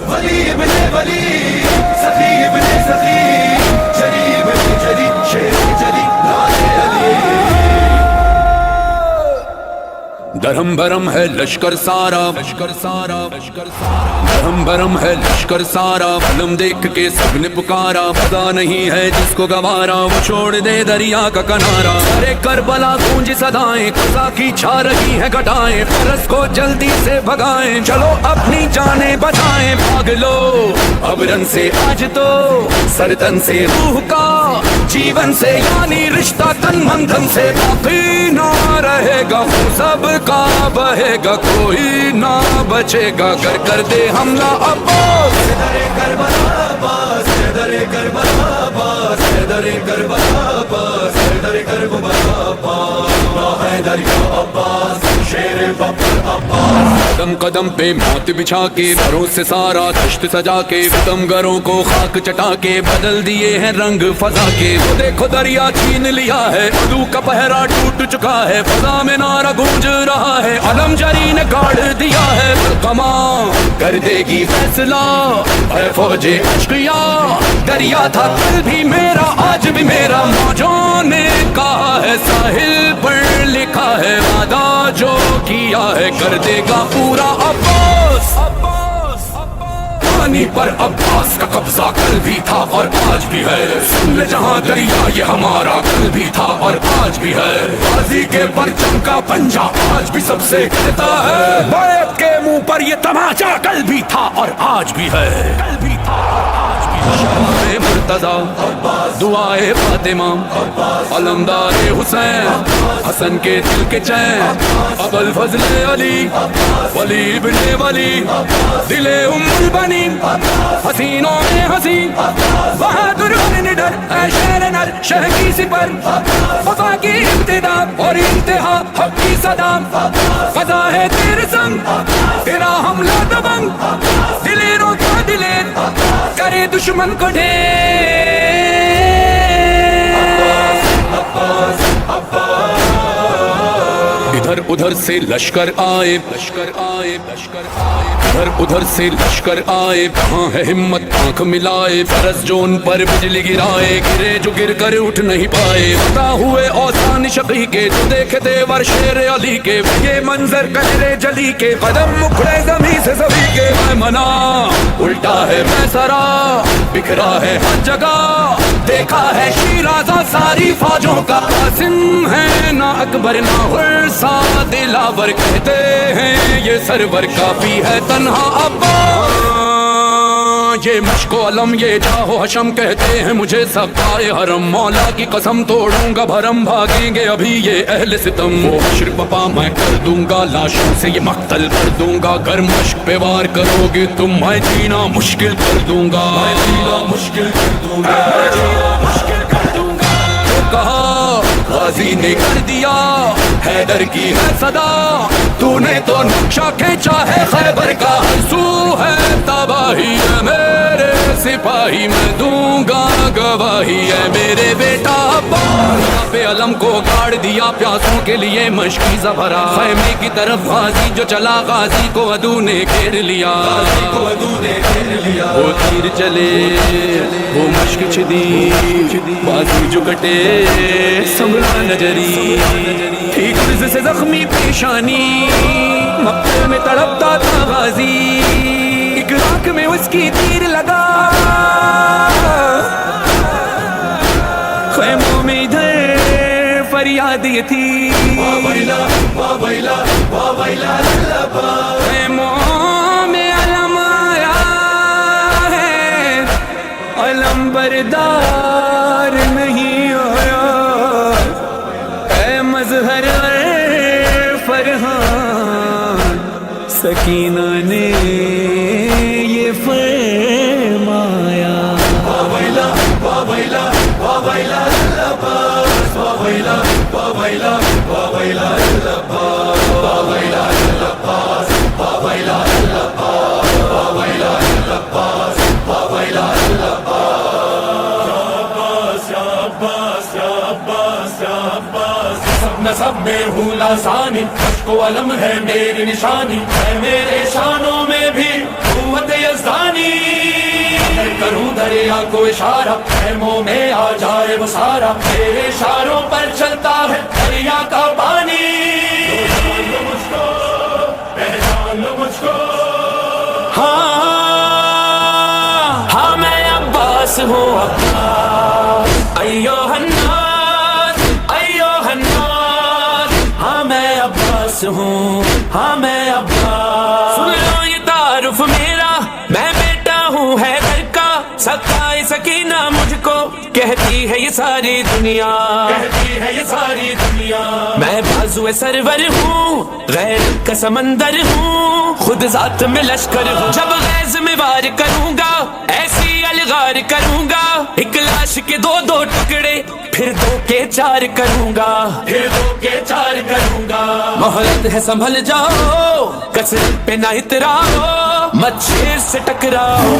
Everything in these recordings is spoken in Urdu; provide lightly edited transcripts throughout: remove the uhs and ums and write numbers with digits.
ولی ابن ولی سخی ابن سخی جری ابن جری شیر جری لال علی درہم برم ہے لشکر سارا، لشکر سارا، لشکر سارا، درہم برم ہے لشکر سارا، علم دیکھ کے سب نے پکارا، خدا نہیں ہے جس کو گوارا، وہ چھوڑ دے دریا کا کنارا، ارے کربلا گونج صدائیں، قضا کی چھا رہی ہے گھٹائیں، فرس کو جلدی سے بھگائیں، چلو اپنی جانیں بچائیں، بھاگ لو اب رن سے آج تو سرتن سے روح کا، جیون سے یعنی رشتہ تن من دھن سے، باقی نہ رہے گا سب کا بہے گا، کوئی نہ بچے گا، کر دے حملہ عباس، حیدر کربلا عباس، حیدر کربلا عباس، حیدر کربلا عباس، حیدر کربلا عباس، حیدر یا عباس، شیر ببر عباس، قدم قدم پہ موت بچھا کے، گھروں سے سارا دشت سجا کے، ستم گروں کو خاک چٹا کے، بدل دیے ہیں رنگ فضا کے، وہ دیکھو دریا چھین لیا ہے، عدو کا پہرا ٹوٹ چکا ہے، فضا میں نعرہ گونج رہا ہے، علم جری نے گاڑ دیا ہے، کماں کر دے گی فیصلہ، اے فوج اشقیا، دریا تھا کل بھی میرا آج بھی میرا، موجوں نے کہا ہے ساحل پر لکھا ہے وعدہ جو کیا ہے، کر دے گا پورا عباس، پانی پر عباس کا قبضہ کل بھی تھا اور آج بھی ہے، سن لے جہاں دریا یہ ہمارا کل بھی تھا اور آج بھی ہے، غازی کے پرچم کا پنجہ آج بھی سب سے کہتا ہے، بیعت کے منہ پر یہ تماچا کل بھی تھا اور آج بھی ہے، کل بھی تھا اور آج بھی ہے، شمع مرتضیٰ دعائے فاطمہ علمدار حسین حسن کے دل کے چین ابو الفضل علی ولی ابن ولی دل ام البنین حسینوں میں حسین بہادر اور نڈر اے شیر نر شہ کی سپر وفا کی ابتدا اور انتہا حق کی صدا فضا ہے تیرے سنگ تیرا حملہ دبنگ دلیروں کا دلیر کرے دشمن کو ادھر ادھر سے لشکر آئے، لشکر آئے، لشکر آئے، ادھر ادھر سے لشکر آئے، کہاں ہے ہمت آنکھ ملائے، فرس جو ان پر بجلی گرائے، گرے جو گر کر اٹھ نہیں پائے، بتا ہوئے اوسان شقی کے جو دیکھے دیور شیر علی کے، یہ منظر قہر جلی کے، قدم اکھڑے زمین سے سبھی کے، میں منا الٹا ہے میں سرا بکھرا ہے ہر جگہ، دیکھا ہے شیرازہ ساری فوجوں کا، قاسم ہے نہ اکبر نہ غرسہ دلاور، کہتے ہیں یہ سرور کافی ہے تنہا عباس، یہ مشک و علم یہ جاہ و حشم، کہتے ہیں مجھے سقائے حرم، مولا کی قسم توڑوں گا بھرم، بھاگیں گے ابھی یہ اہل ستم، وہ حشر پپا میں کر دوں گا، لاشوں سے یہ مقتل کر دوں گا، گر مشک پہ وار کرو گے تم میں جینا مشکل کر دوں گا، میں جینا مشکل کر دوں گا، میں جینا مشکل کر دوں گا، تو کہا غازی نے کر دیا حیدر کی ہے صدا، تو نے تو نقشہ کھینچا ہے خیبر کا، سو ہے تباہی ہے میرے سپاہی، میں دوں گا گواہی ہے میرے بیٹا عباس، پہ علم کو گاڑ دیا پیاسوں کے لیے مشکیزہ بھرا، خیمے کی طرف غازی جو چلا، غازی کو عدو نے گھیر لیا، وہ تیر چلے وہ مشک چھدی، بازو جو کٹے سنبھلا نجری، تھی گرز سے زخمی پیشانی، مقتل میں تڑپتا تھا غازی، ایک راکھ میں اس کی تیر لگا، خیموں میں ادھر فریاد یہ تھی، خیموں میں علم آیا ہے، علم بردار نہیں آیا، اے مظہر فرحان سکینہ نے یہ فرمایا، سب میں ہوں لازانی، مجھ کو علم ہے میری نشانی، ہے میرے شانوں میں بھی قوت یزدانی۔ میں کروں دریا کو اشارہ، خیموں میں آ جائے وہ سارا، میرے اشاروں پر چلتا ہے دریا کا پانی۔ پہچان لو مجھ کو، پہچان لو مجھ کو۔ ہاں میں عباس ہوں، عباس ایوہ الناس، ایوہ الناس۔ ہاں میں عباس ہوں، ہاں میں عباس۔ سن لو یہ تعارف میرا، میں بیٹا ہوں حیدر کا، سکائے سکینہ مجھ کو کہتی ہے یہ ساری دنیا، کہتی ہے یہ ساری دنیا۔ میں بازو سرور ہوں، غیر کا سمندر ہوں، خود ذات میں لشکر ہوں۔ جب غیظ میں وار کروں گا ایسی الغار کروں گا، ایک لاش کے دو دو ٹکڑے پھر دو کے چار کروں گا، پھر دو کے چار کروں گا۔ مہلت ہے سنبھل جاؤ، کثرت پہ نہ اتراؤ، مت شیر سے ٹکراؤ۔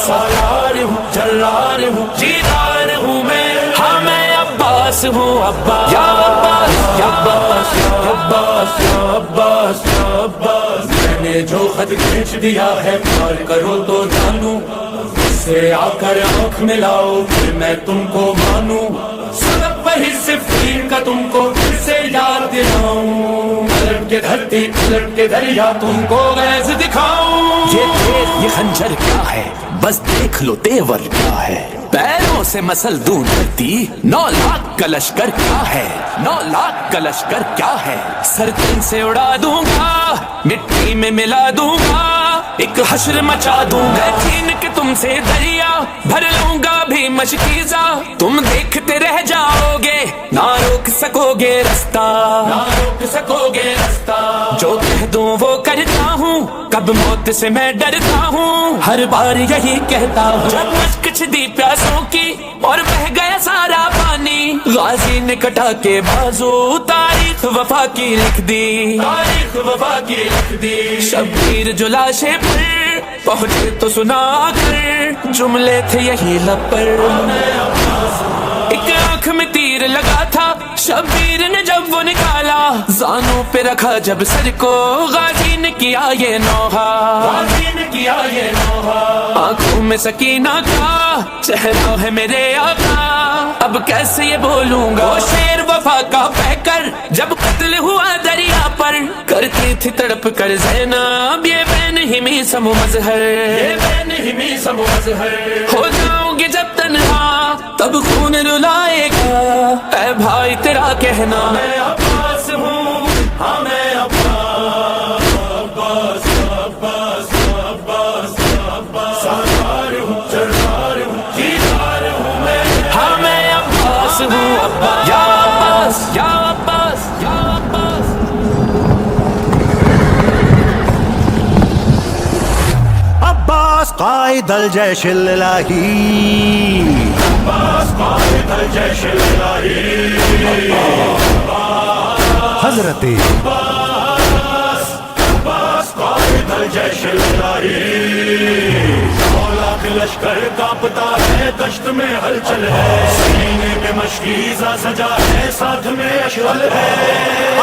سالار ہوں، جلال ہوں، جیدار ہوں میں، ہاں میں عباس ہوں، عباس یا عباس یا عباس یا عباس یا عباس یا عباس۔ میں نے جو خط کھینچ دیا ہے پار کرو تو جانوں، اس سے آ کر آنکھ ملاؤ پھر میں تم کو مانوں، سبق وہی صفین کا تم کو پھر سے یاد دلاؤں، پلٹ کے دھرتی پلٹ کے دریا تم کو غیظ دکھاؤں۔ یہ تیر یہ خنجر کیا ہے، بس دیکھ لو تیور کیا ہے، پیروں سے مسل دوں دھرتی، 9 لاکھ کا لشکر کیا ہے، 9 لاکھ کا لشکر کیا ہے، سر تن سے اڑا دوں گا، مٹی میں ملا دوں گا، ایک حشر مچا دوں گا، چھین کے تم سے دریا بھر لوں گا بھی مشکیزہ، تم دیکھتے رہ جاؤ گے نہ روک سکو گے رستہ، نہ روک سکو گے رستہ۔ جو کہہ دوں وہ کرتا ہوں، کب موت سے میں ڈرتا ہوں، ہر بار یہی کہتا ہوں، جب مشک چھدی پیاسوں کی اور بہہ گیا سارا پانی، غازی نے کٹا کے بازو تاریخ وفا کی لکھ دی، تاریخ وفا کی لکھ دی۔ شبیر جو لاشے پر پہنچے تو سنا کر جملے تھے یہی لب پر، ایک آنکھ میں تیر لگا تھا شبیر نے جب وہ نکالا، زانوں پہ رکھا جب سر کو غازی نے کیا یہ نوحہ، غازی نے کیا یہ نوحہ۔ آنکھوں میں سکینہ کا چہرہ ہے میرے آقا، اب کیسے یہ بولوں گا، وہ شیر وفا کا بہ کر جب قتل ہوا دریا پر، کرتی تھی تڑپ کر زینب یہ بین ہی سم مظہر، یہ بین ہی سب مظہر۔ ہو جاؤں گی جب تنہا تب خون رلائے گا، اے بھائی تیرا کہنا، میں عباس ہوں، ہاں میں عباس، عباس عباس عباس عباس، سالار ہوں، جلال ہوں، جیدار ہوں میں، ہاں میں عباس ہوں، عباس یا عباس یا عباس یا عباس۔ عباس قائد الجيش الإلهي، عباس قائد الجيش الإلهي، حضرت عباس قائد الجيش الإلهي۔ 9 لاکھ لشکر کانپتا ہے، دشت میں ہلچل ہے، سینے میں مشکیزہ سجا ہے، ساتھ میں اشعل ہے،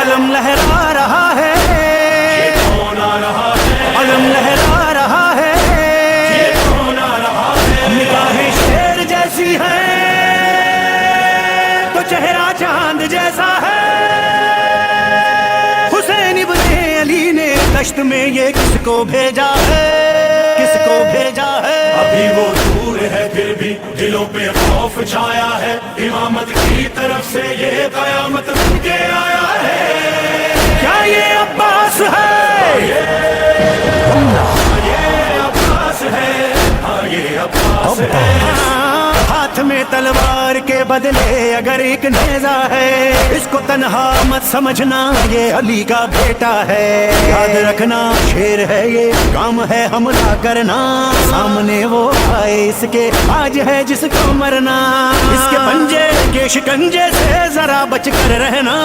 علم لہرا رہا ہے، یہ کون آ رہا ہے، علم لہرا رہا ہے، یہ کون آ رہا ہے، نگاہیں شیر جیسی ہے تو چہرہ چاند جیسا ہے، حسین ابن علی نے دشت میں یہ کس کو بھیجا ہے، کس کو بھیجا ہے، ابھی وہ دور ہے پھر بھی دلوں پہ خوف چھایا ہے، امامت کی طرف سے یہ قیامت بن کے آیا ہے، کیا یہ عباس ہے، یہ عباس ہے، ہاں یہ عباس ہے۔ ہاتھ میں تلوار کے بدلے اگر ایک نیزہ ہے، اس کو تنہا مت سمجھنا یہ علی کا بیٹا ہے، یاد رکھنا شیر ہے یہ کام ہے حملہ کرنا، سامنے وہ آئے اس کے آج ہے جس کو مرنا، اس کے پنجے کے شکنجے سے ذرا بچ کر رہنا،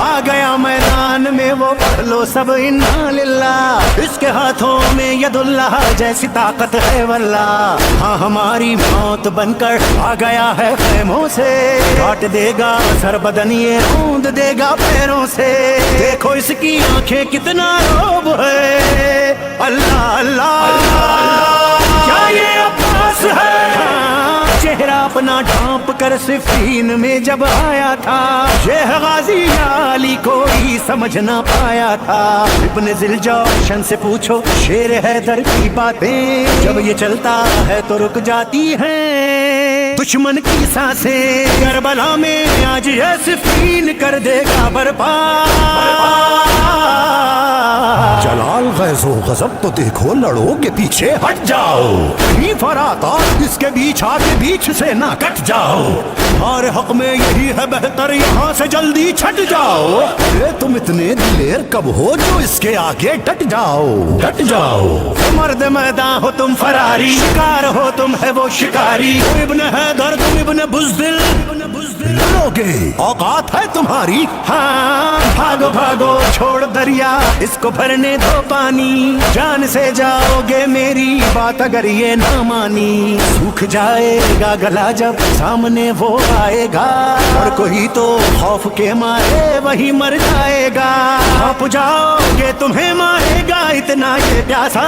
آ گیا میدان میں وہ پڑھ لو سب انا للہ، اس کے ہاتھوں میں ید اللہ جیسی طاقت ہے واللہ. ہاں ہماری موت بن کر آ گیا ہے خیموں سے، کاٹ دے گا سر بدن یہ روند دے گا پیروں سے. دیکھو اس کی آنکھیں کتنا روب ہے، اللہ اللہ کیا یہ عباس ہے. چہرہ اپنا ڈھانپ کر صفین میں جب آیا تھا، یہ غازی علی کوئی سمجھ نہ پایا تھا. ابن ذوالجوشن سے پوچھو شیر حیدر کی باتیں، جب یہ چلتا ہے تو رک جاتی ہیں دشمن کی سانسیں. کربلا میں آج یہ صفین کر دے گا برپا. جلال غیظ و غضب تو دیکھو، لڑو کے پیچھے ہٹ جاؤ. نہیں فراتا اس کے بیچ آگے بیچ سے نہ کٹ جاؤ. ہمارے حق میں یہی ہے بہتر یہاں سے جلدی چھٹ جاؤ. تم اتنے دلیر کب ہو جو اس کے آگے ڈٹ جاؤ. ڈٹ جاؤ. مرد میدان ہو تم فراری، شکار ہو تم ہے وہ شکاری. تم ابن حیدر تم ابن بزدل، لڑو گے اوقات ہے تمہاری. ہاں بھاگو بھاگو چھوڑ دریا اس کو بھرنے دو پانی. جان سے جاؤ گے میری بات اگر یہ نہ مانی. سوکھ جائے گا گلا جب سامنے وہ آئے گا، اور کوئی تو خوف کے مارے وہی مر جائے گا. آپ جاؤ گے تمہیں مارے گا اتنا یہ پیاسا.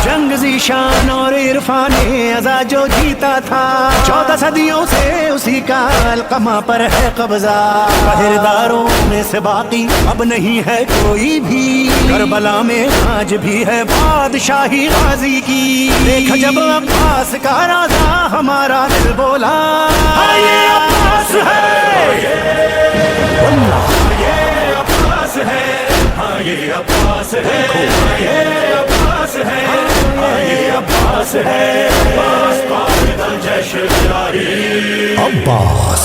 جنگ ذیشان اور عرفان ازا جو جیتا تھا، 14 صدیوں سے اسی کا القمہ پر ہے قبضہ. پہرداروں میں سے باقی اب نہیں ہے کوئی بھی، کربلا میں آج بھی ہے بادشاہی غازی کی. دیکھ جب عباس کا راضا ہمارا دل بولا، یہ عباس ہے، یہ عباس ہے، ہاں یہ عباس ہے، یہ عباس ہے، ہاں یہ عباس ہے. عباس قائد الجیش الالہی، عباس.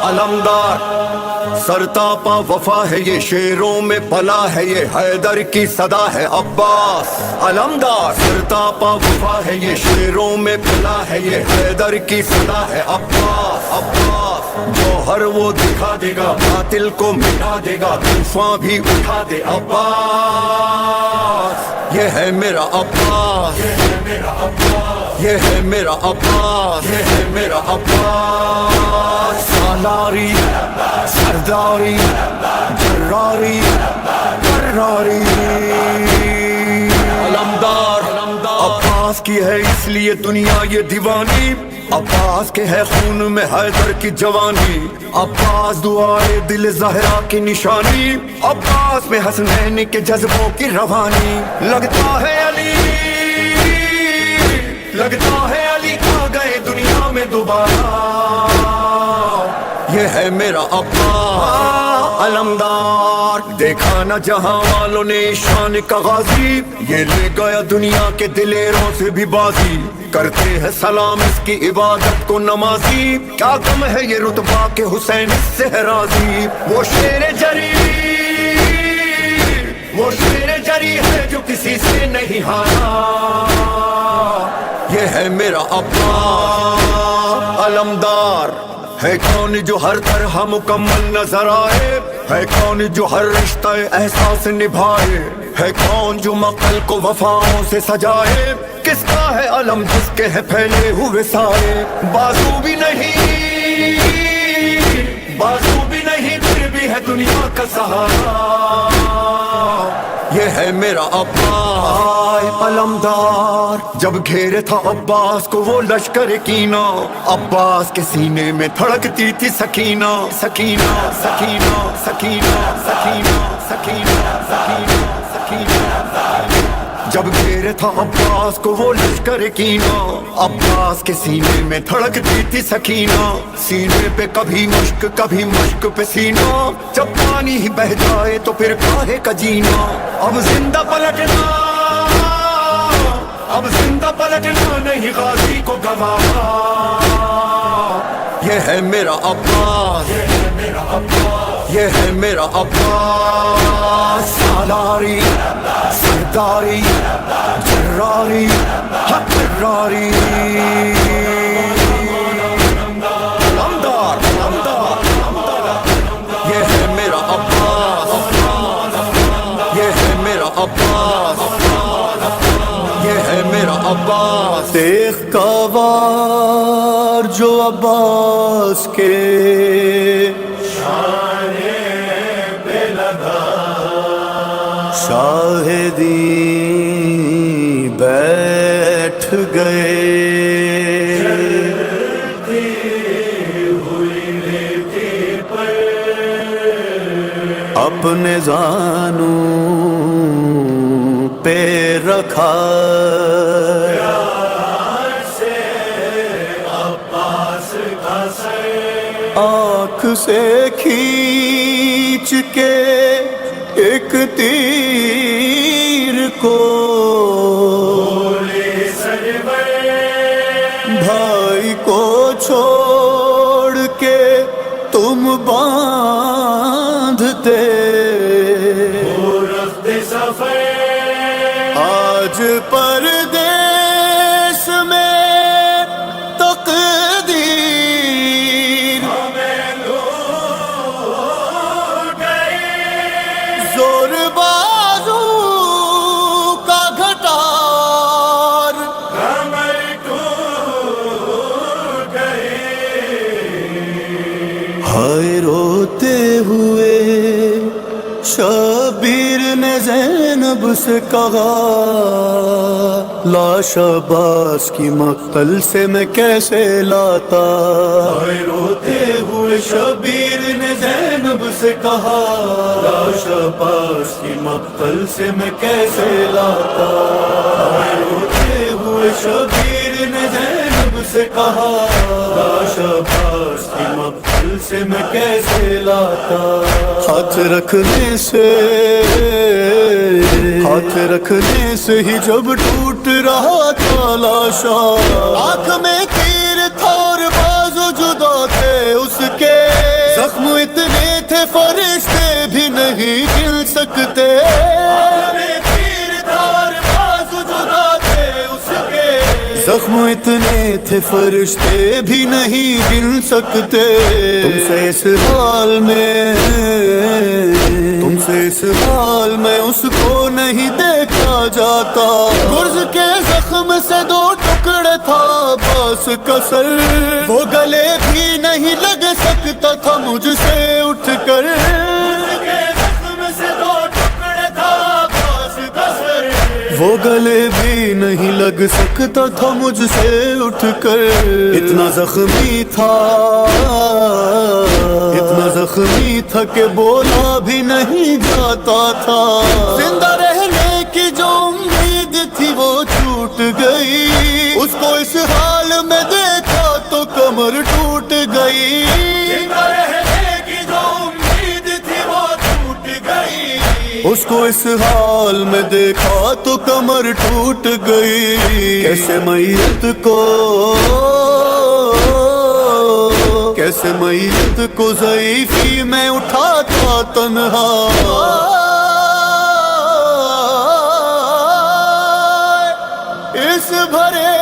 علمدار سرتاپا وفا ہے یہ، شیروں میں پلا ہے یہ، حیدر کی صدا ہے عباس. علمدار سرتاپا وفا ہے یہ، شیروں میں پلا ہے یہ، حیدر کی صدا ہے عباس. عباس جوہر وہ دکھا دے گا، باطل کو مٹا دے گا، طوفان بھی اٹھا دے. عباس یہ ہے میرا عباس، یہ ہے میرا عباس، یہ ہے میرا عباس، یہ ہے میرا عباس. سالاری سرداری جراری کراری. علمدار عباس کی ہے اس لیے دنیا یہ دیوانی، عباس کے ہے خون میں حیدر کی جوانی. عباس دعائے دل زہرا کی نشانی، عباس میں حسنین کے جذبوں کی روانی. لگتا ہے علی، لگتا ہے علی آ گئے دنیا میں دوبارہ. یہ ہے میرا عباس علمدار. دیکھا نہ جہاں والوں نے شان کا غازی، یہ لے گیا دنیا کے دلیروں سے بھی بازی. کرتے ہیں سلام اس کی عبادت کو نمازی، کیا کم ہے یہ رتبہ کہ حسین اس سے ہے راضی. وہ شیر جری، وہ شیر جری ہے جو کسی سے نہیں ہارا. یہ ہے میرا عباس علمدار. ہے کون جو ہر طرح مکمل نظر آئے، ہے کون جو ہر رشتہ احساس نبھائے، ہے کون جو مقتل کو وفاؤں سے سجائے. کس کا ہے علم جس کے ہے پھیلے ہوئے سارے. بازو بھی نہیں، بازو بھی نہیں، پھر بھی ہے دنیا کا سہارا. یہ ہے میرا عباس علمدار. جب گھیرے تھا عباس کو وہ لشکر کینہ، عباس کے سینے میں دھڑکتی تھی سکینہ. سکینہ سکینہ سکینہ سکینہ سکینہ سکینہ سکینہ. جب گھیرے تھا عباس کو وہ لشکر کینہ، عباس کے سینے میں دھڑکتی تھی سکینہ. سینے پہ کبھی مشک کبھی مشک پہ سینہ، جب پانی ہی بہ جائے تو پھر کاہے کا جینا. اب زندہ پلٹنا، اب زندہ پلٹنا نہیں غازی کو گواہا. یہ ہے میرا عباس، یہ ہے میرا عباس، سالاری سرداری جراری حقراری، نامدار نامدار، یہ ہے میرا عباس، یہ ہے میرا عباس، یہ ہے میرا عباس، دیکھ کا وار جو عباس کے شاہدی بیٹھ گئے، اپنے زانوں پہ رکھا، آنکھ سے کھینچ کے ایک تیر کو بھائی کو چھوڑ کے تم باندھتے، آج پردیس میں تقدیر زور بازو کا گھٹار، ہائے روتے ہوئے شبیر نے زینب سے کہا، لاش عباس کی مقتل سے میں کیسے لاتا، ہائے روتے ہوئے شبیر نے زینب سے کہا، لاش عباس کی مقتل سے میں کیسے لاتا، ہائے روتے ہوئے شبیر نے زینب سے کہا، لاش عباس کی مقتل سے میں کیسے لاتا، ہاتھ رکھنے سے ہی جب ٹوٹ رہا تھا لاشا، آنکھ میں تیر تھا اور بازو جدا تھے اس کے، زخم اتنے تھے فرشتے بھی نہیں گن سکتے، زخم اتنے تھے فرشتے بھی نہیں گن سکتے، تم سے اس حال میں اس کو نہیں دیکھا جاتا، گرز کے زخم سے 2 ٹکڑے تھا عباس کا سر، وہ گلے بھی نہیں لگ سکتا تھا مجھ سے اٹھ کر، وہ گلے بھی نہیں لگ سکتا تھا مجھ سے اٹھ کر، اتنا زخمی تھا کہ بولا بھی نہیں جاتا تھا، زندہ رہنے کی جو امید تھی وہ چھوٹ گئی، اس کو اس حال میں دیکھا تو کمر ٹوٹ گئی، اس کو اس حال میں دیکھا تو کمر ٹوٹ گئی، کیسے میت کو ضعیفی میں اٹھاتا تنہا، اس بھرے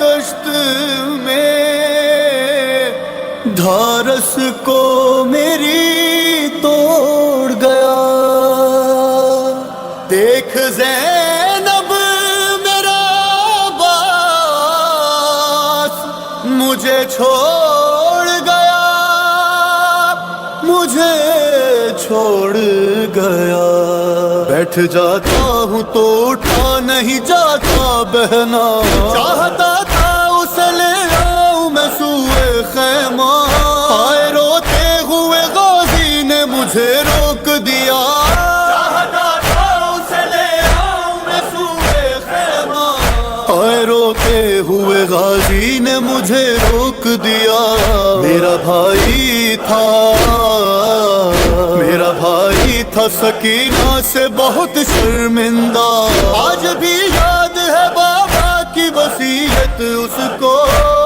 دشت میں دھارس کو میری توڑ گیا، دیکھ زینب میرا عباس مجھے چھوڑ گیا، بیٹھ جاتا ہوں تو اٹھا نہیں جاتا بہنا، چاہتا تھا اسے لے آؤں میں سوئے خیمہ، ہائے روتے ہوئے غازی نے مجھے روک دیا، روتے ہوئے غازی نے مجھے روک دیا، میرا بھائی تھا سکینہ سے بہت شرمندہ، آج بھی یاد ہے بابا کی وصیت اس کو،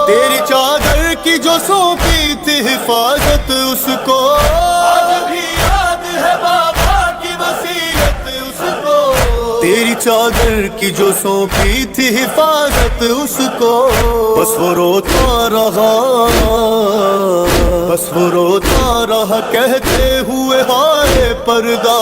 تیری چادر کی جو سونپی تھی حفاظت اس کو، آج بھی یاد ہے بابا کی وصیت اس کو، تیری چادر کی جو سونپی تھی حفاظت اس کو، بس وہ روتا رہا، بس وہ روتا رہا کہتے ہوئے ہائے پردہ،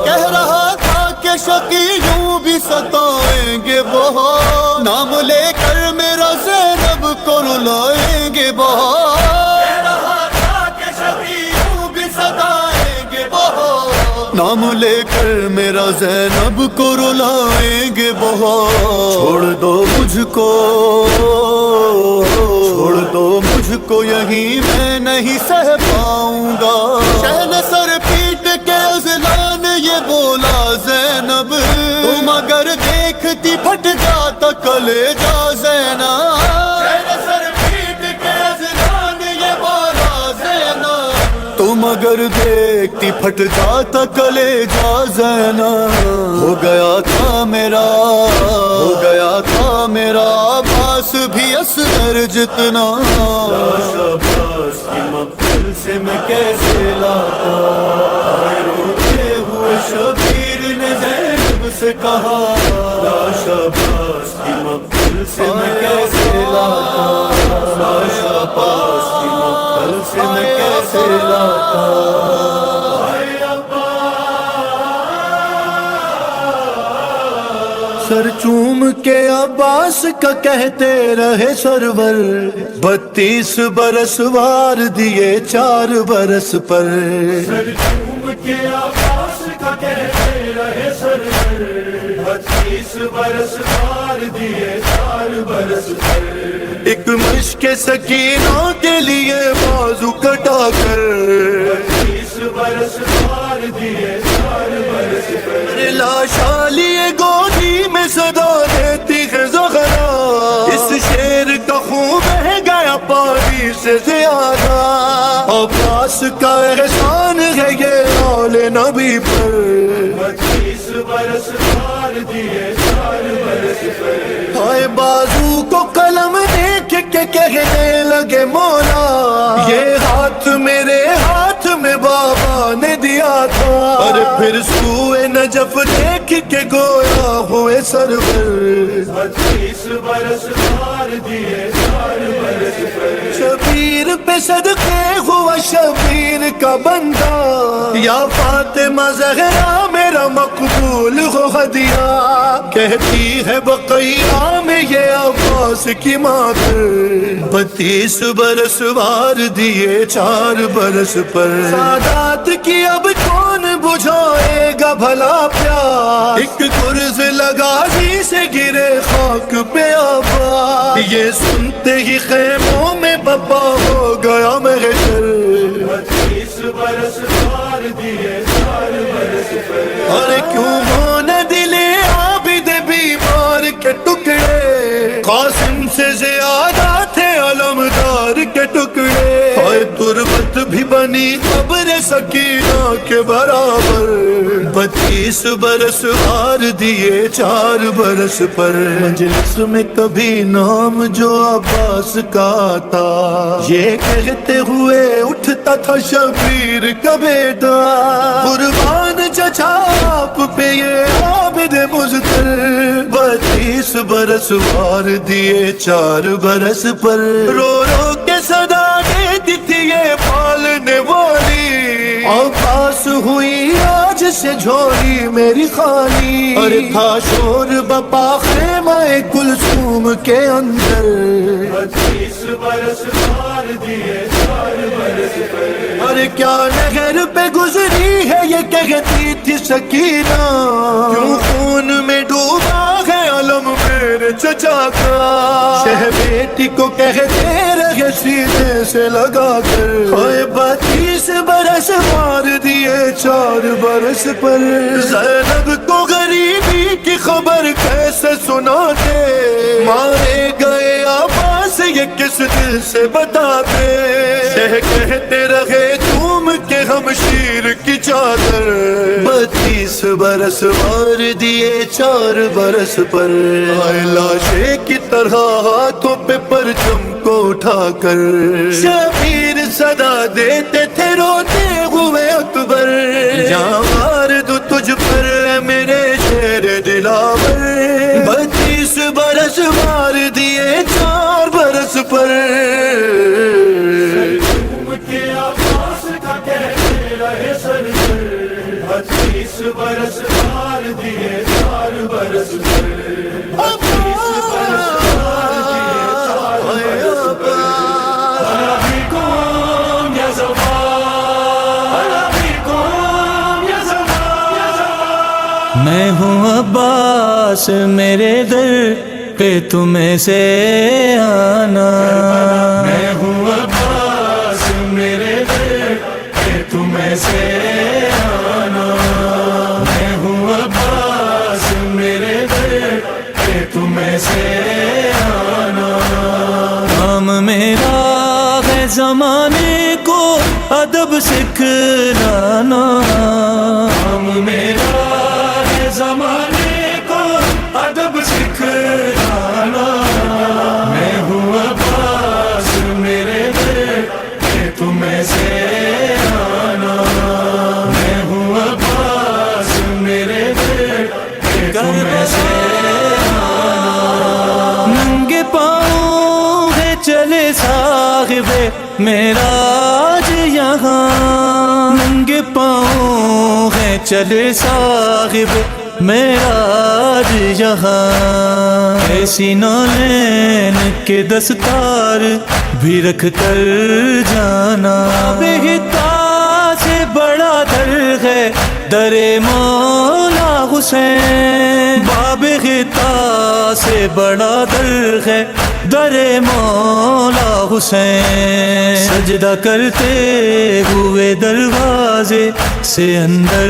کہہ رہا تھا کہ شقی یوں بھی ستائیں گے بہت، نام لے کر میرا زینب کو رلائیں گے بہت، کہہ رہا تھا کہ شقی یوں بھی ستائیں گے بہت، نام لے کر میرا زینب کو رلائیں گے بہت، چھوڑ دو مجھ کو، چھوڑ دو مجھ کو یہیں میں نہیں سہ پاؤں گا، شہن سر پیٹ کے اذلان یہ بولا زینب، تم اگر دیکھتی پھٹ جاتا کلیجہ زینب، شہن سر پیٹ کے اذلان یہ بولا زینب، تم اگر دیکھتی پھٹ جاتا کلیجہ زینب، ہو گیا تھا میرا، ہو گیا تھا میرا عباس بھی اصغر جتنا، لاش عباس کی مقتل سے میں کیسے لاتا، روتے ہوئے شبیر نے زینب سے کہا، لاش عباس کی مقتل سے میں کیسے لاتا، لاش عباس کی مقتل سے میں کیسے لاتا، سر چوم کے عباس کا کہتے رہے سرور، 32 برس وار دیے 4 برس پر، سر چوم کے عباس کا کہتے رہے سرور، 32 برس وار دیے 4 برس پر، ایک مشق سکینوں کے لیے بازو کٹا کر، 32 برس وار دیے 4 برس پر، لاشا لیے گودی میں صدا دیتی ہے زغرا، اس شیر کا خون بہہ گیا پانی سے زیادہ، عباس کا احسان ہے یہ آل نبی پر، 32 برس وار دیے 4 برس پر، ہائے بازو کو قلم دیکھ کے کہنے لگے مولا، یہ ہاتھ میرے ہاتھ میں بابا نے دیا تھا، اور پھر سوئے نجف دیکھ کے گویا ہوئے سرور، 32 برس وار دیے 4 برس پر، شبیر پہ صدقے ہوا شبیر کا بندہ، یا فاطمہ زہرا میرا مقبول ہو ہدیہ، کہتی ہے بقیہ میں یہ عباس کی ماتر، 32 برس وار دیے 4 برس پر، سادات کی اب کون بجھائے گا بھلا پیار، ایک گرز لگا جی سے گرے خاک پہ آبا، یہ سنتے ہی خیموں میں بپا ہو گیا محشر، 32 برس وار دیے 4 برس پر، اور کیوں ہونا دلے عابد بیمار کے ٹکڑے، قاسم سے زیادہ تھے علمدار کے ٹکڑے، اور تربت بھی بنی قبر سکینہ کے برابر، 32 برس وار دیے 4 برس پر، مجلس میں کبھی نام جو عباس کا تھا، یہ کہتے ہوئے اٹھتا تھا شبیر کا بیٹا، قربان چچا آپ پہ یہ عابد مزدر، 32 برس وار دیے 4 برس پر، رو رو کے صدا دیتی تھی یہ پالنے والی، عباس ہوئی آج سے جھولی میری خالی، اور تھا شور بپا خیمہ کلثوم کے اندر، 32 برس وار دیے 4 برس پر، اور کیا نہر پہ گزری ہے یہ کہتی تھی سکینہ، کیوں خون میں ڈوبا ہے علم میرے چچا کا، شہ بیٹی کو کہتے رہے سینے سے لگا کر، 32 برس وار دیے 4 برس پر، زینب کو غریبی کی خبر کیسے سناتے، مارے گئے عباس یہ کس دل سے بتاتے، شہ کہتے رہے چوم کے ہم شیر کی چادر، 32 برس وار دیے 4 برس پر، آئے لاشیں کی طرح ہاتھوں پہ پرچم کو اٹھا کر شبیر صدا دیتے تھے روتے ہوئے اکبر، جاں دو تجھ پر ہے میرے شیر دلاور، 32 برس مار دیے 4 برس پر، کے عباس کا کہتے رہے سرور، 32 برس مار دیے 4 برس پر، 32 برس مار دیے 4 برس پر، عربی قوم یا زبان، عربی قوم یا زبان، میں ہوں عباس میرے در پہ تمہیں سے آنا، میں ہوں عباس میرے در پہ تمہیں سے آنا، میں ہوں عباس میرے در پہ تمہیں سے آنا، کام میرا ہے زمانے کو ادب سکھلانا، ہم میرا ہے زمانے کو ادب سکھلانا، میں ہوں عباس میرے در پہ تمہیں سے آنا، میں ہوں عباس میرے در پہ تمہیں سے ننگے پاؤں ہے چلے صاحب معراج یہاں، ننگے پاؤں ہے چلے صاحب معراج یہاں، ایسی نالین کے دستار بھی رکھ کر جانا، بہتا سے بڑا در ہے در مولا حسین، باب غطا سے بڑا در ہے در مولا حسین، سجدہ کرتے ہوئے دروازے سے اندر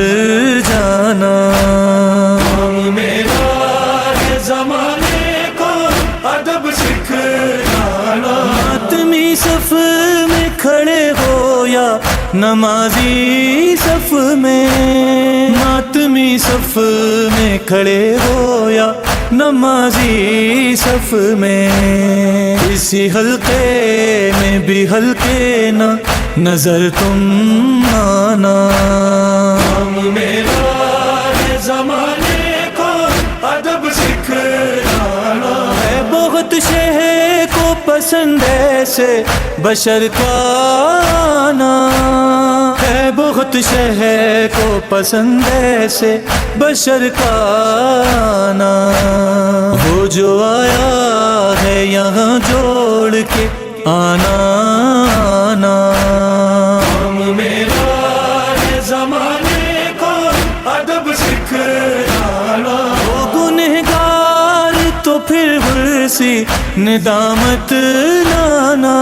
جانا، ہم میرا ہے زمانے کو ادب سکھلانا، ماتمی صف میں کھڑے ہو یا نمازی صف میں، ماتمی صف میں کھڑے ہو یا نمازی صف میں، اسی حلقے میں بھی حلقے نہ نظر تم آنا، ہم میرا ہے زمانے کو ادب سکھلانا، ہے بہت شہ کو پسند ایسے بشر کا آنا، ہے بہت شہ کو پسند ایسے بشر کا آنا، وہ جو آیا ہے یہاں جوڑ کے آنا آنا، ہم میرا ہے زمانے کو ادب سکھلانا، وہ گنہگار تو پھر سی ندامت لانا،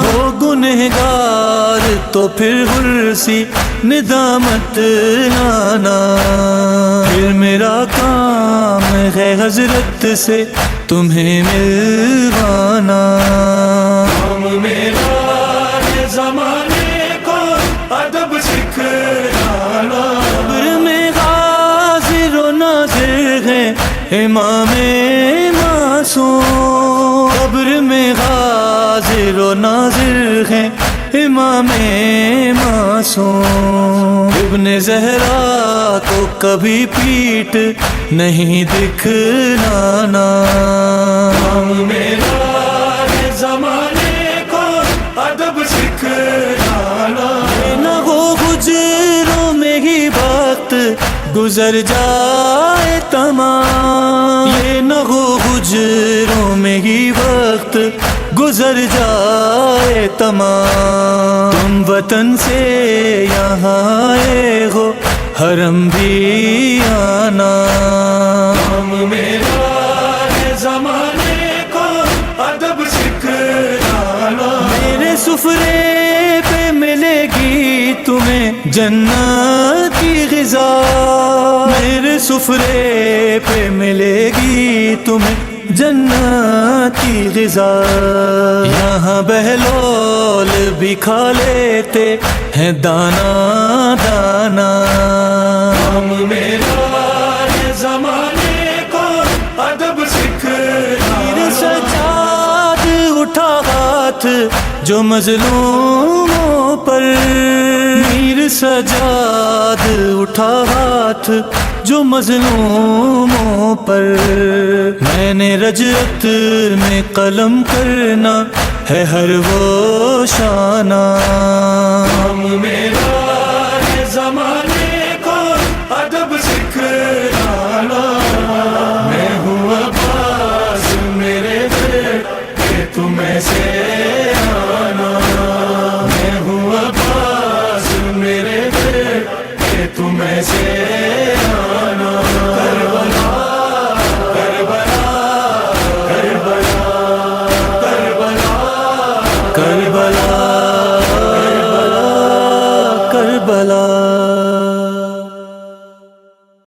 وہ گنہگار تو پھر سی ندامت لانا، پھر میرا کام ہے حضرت سے تمہیں ملوانا، ہم میرا ہے زمانے کو ادب سکھلانا، قبر میں غازر و ناظر ہیں امام معصوم، قبر میں غازر و ناظر ہیں امام معصوم، ابن زہرا کو کبھی پیٹ نہیں دکھلانا، ہم میرا ہے زمانے کو ادب سکھلانا، نہ ہو حجروں میں ہی وقت گزر جائے تمام، یہ نہ ہو حجروں میں ہی وقت گزر جائے تمام، تم وطن سے یہاں آئے ہو حرم بھی آنا، ہم میرا ہے زمانے کو ادب سکھلانا، میرے سفرے پہ ملے گی تمہیں جنت کی غذا، میرے سفرے پہ ملے گی تمہیں جنت کی غذا، یہاں بہلول بھی کھا لیتے ہیں دانا دانا، ہم میرا ہے زمانے کو ادب سکھلانا، ہاتھ جو مظلوموں پر، میر سجاد اٹھا ہاتھ جو مظلوموں پر، میں نے رجعت میں قلم کرنا ہے ہر وہ شانہ، میرا ہے زمانے کو ادب سکھلانا، میں ہوں عباس میرے دل کہ تمہیں سے آنا، میں ہوں عباس میرے دل کہ تمہیں سے